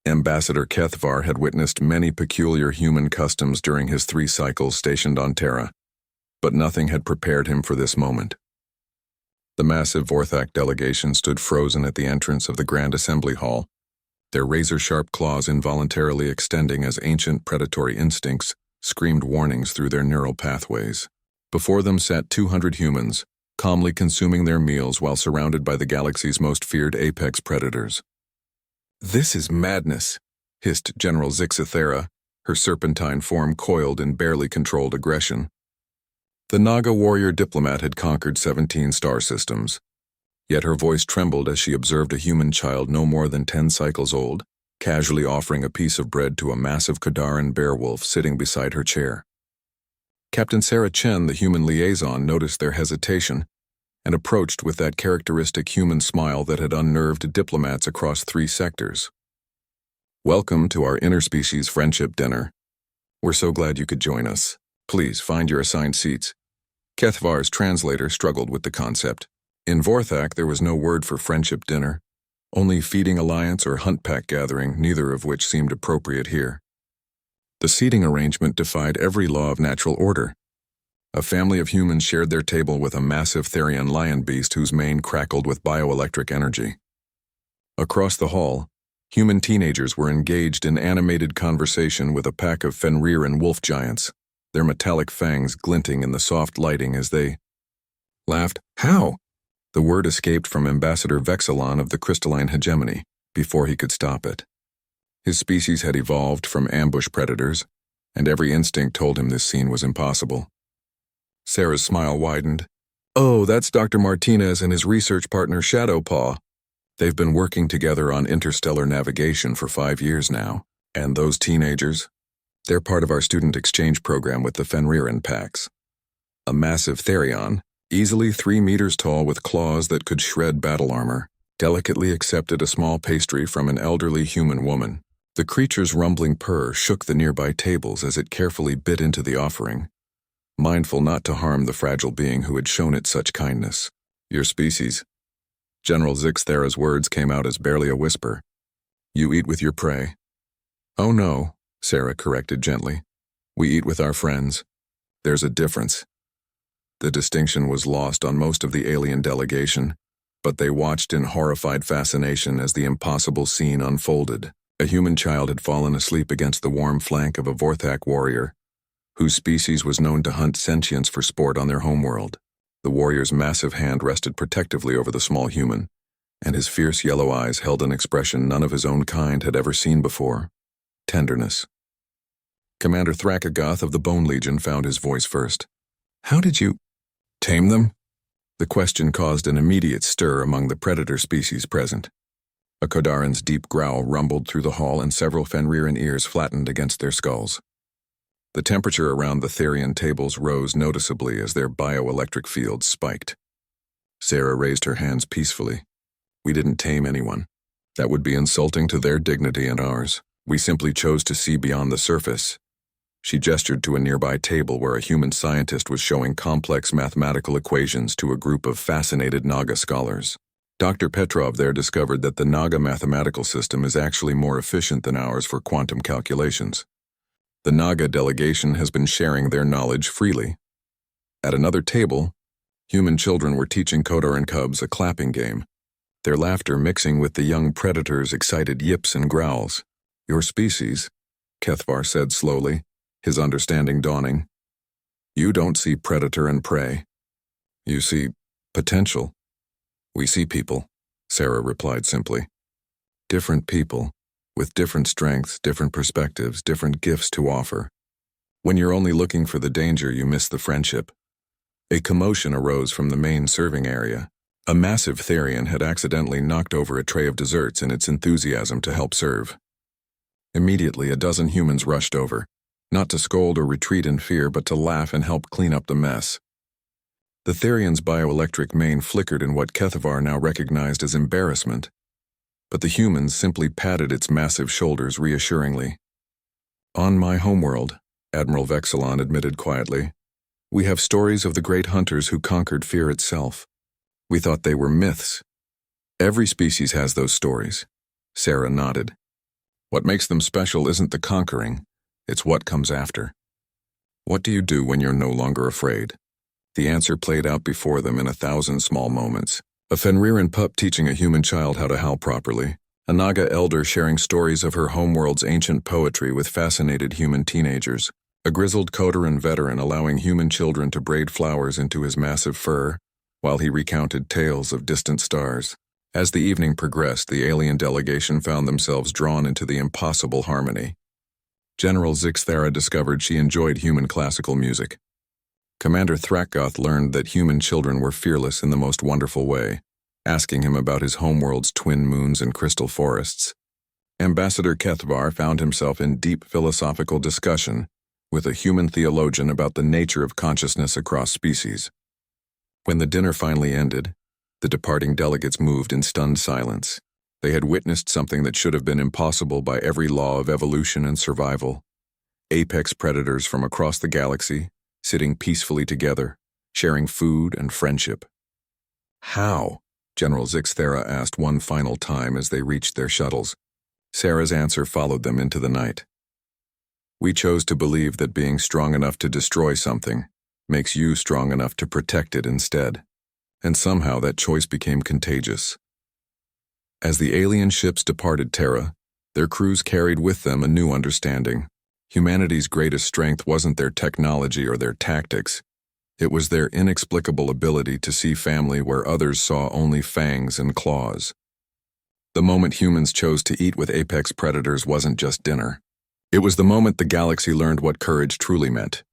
Ambassador Kethvar had witnessed many peculiar human customs during his 3 cycles stationed on Terra, but nothing had prepared him for this moment. The massive Vorthak delegation stood frozen at the entrance of the Grand Assembly Hall, their razor-sharp claws involuntarily extending as ancient predatory instincts screamed warnings through their neural pathways. Before them sat 200 humans, calmly consuming their meals while surrounded by the galaxy's most feared apex predators. "This is madness," hissed General Zixithera, her serpentine form coiled in barely controlled aggression. The Naga warrior diplomat had conquered 17 star systems, yet her voice trembled as she observed a human child no more than 10 cycles old, casually offering a piece of bread to a massive Kadaran bearwolf sitting beside her chair. Captain Sarah Chen, the human liaison, noticed their hesitation and approached with that characteristic human smile that had unnerved diplomats across 3 sectors. "Welcome to our interspecies friendship dinner. We're so glad you could join us. Please find your assigned seats." Kethvar's translator struggled with the concept. In Vorthak, there was no word for friendship dinner, only feeding alliance or hunt pack gathering, neither of which seemed appropriate here. The seating arrangement defied every law of natural order. A family of humans shared their table with a massive Therian lion beast whose mane crackled with bioelectric energy. Across the hall, human teenagers were engaged in animated conversation with a pack of Fenrir wolf giants, their metallic fangs glinting in the soft lighting as they laughed. "How?" The word escaped from Ambassador Vexilon of the crystalline hegemony before he could stop it. His species had evolved from ambush predators, and every instinct told him this scene was impossible. Sarah's smile widened. "Oh, that's Dr. Martinez and his research partner Shadowpaw. They've been working together on interstellar navigation for 5 years now. And those teenagers? They're part of our student exchange program with the Fenrir packs. A massive Therion, easily 3 meters tall with claws that could shred battle armor, delicately accepted a small pastry from an elderly human woman. The creature's rumbling purr shook the nearby tables as it carefully bit into the offering, mindful not to harm the fragile being who had shown it such kindness. "Your species." General Zixthera's words came out as barely a whisper. "You eat with your prey." "Oh no," Sarah corrected gently. "We eat with our friends. There's a difference." The distinction was lost on most of the alien delegation, but they watched in horrified fascination as the impossible scene unfolded. A human child had fallen asleep against the warm flank of a Vorthak warrior, whose species was known to hunt sentients for sport on their homeworld. The warrior's massive hand rested protectively over the small human, and his fierce yellow eyes held an expression none of his own kind had ever seen before: tenderness. Commander Thrakkagoth of the Bone Legion found his voice first. "How did you tame them?" The question caused an immediate stir among the predator species present. A Kodaran's deep growl rumbled through the hall and several Fenriran ears flattened against their skulls. The temperature around the Therian tables rose noticeably as their bioelectric fields spiked. Sarah raised her hands peacefully. "We didn't tame anyone. That would be insulting to their dignity and ours. We simply chose to see beyond the surface." She gestured to a nearby table where a human scientist was showing complex mathematical equations to a group of fascinated Naga scholars. Dr. Petrov there discovered that the Naga mathematical system is actually more efficient than ours for quantum calculations. The Naga delegation has been sharing their knowledge freely. At another table, human children were teaching Kodaran cubs a clapping game, their laughter mixing with the young predators' excited yips and growls. "Your species," Kethvar said slowly, his understanding dawning. "You don't see predator and prey. You see potential." "We see people," Sarah replied simply. "Different people, with different strengths, different perspectives, different gifts to offer. When you're only looking for the danger, you miss the friendship." A commotion arose from the main serving area. A massive Therian had accidentally knocked over a tray of desserts in its enthusiasm to help serve. Immediately, a dozen humans rushed over, not to scold or retreat in fear, but to laugh and help clean up the mess. The Therian's bioelectric mane flickered in what Kethvar now recognized as embarrassment, but the humans simply patted its massive shoulders reassuringly. "On my homeworld," Admiral Vexilon admitted quietly, "we have stories of the great hunters who conquered fear itself. We thought they were myths. Every species has those stories." Sarah nodded. What makes them special isn't the conquering, it's what comes after. What do you do when you're no longer afraid? The answer played out before them in 1,000 small moments. A Fenriran pup teaching a human child how to howl properly. A Naga elder sharing stories of her homeworld's ancient poetry with fascinated human teenagers. A grizzled Kodoran veteran allowing human children to braid flowers into his massive fur, while he recounted tales of distant stars. As the evening progressed, the alien delegation found themselves drawn into the impossible harmony. General Zixthara discovered she enjoyed human classical music. Commander Thrakgoth learned that human children were fearless in the most wonderful way, asking him about his homeworld's twin moons and crystal forests. Ambassador Kethvar found himself in deep philosophical discussion with a human theologian about the nature of consciousness across species. When the dinner finally ended, the departing delegates moved in stunned silence. They had witnessed something that should have been impossible by every law of evolution and survival. Apex predators from across the galaxy, sitting peacefully together, sharing food and friendship. How? General Zixthara asked one final time as they reached their shuttles. Sarah's answer followed them into the night. We chose to believe that being strong enough to destroy something makes you strong enough to protect it instead. And somehow that choice became contagious. As the alien ships departed Terra, their crews carried with them a new understanding. Humanity's greatest strength wasn't their technology or their tactics. It was their inexplicable ability to see family where others saw only fangs and claws. The moment humans chose to eat with apex predators wasn't just dinner. It was the moment the galaxy learned what courage truly meant.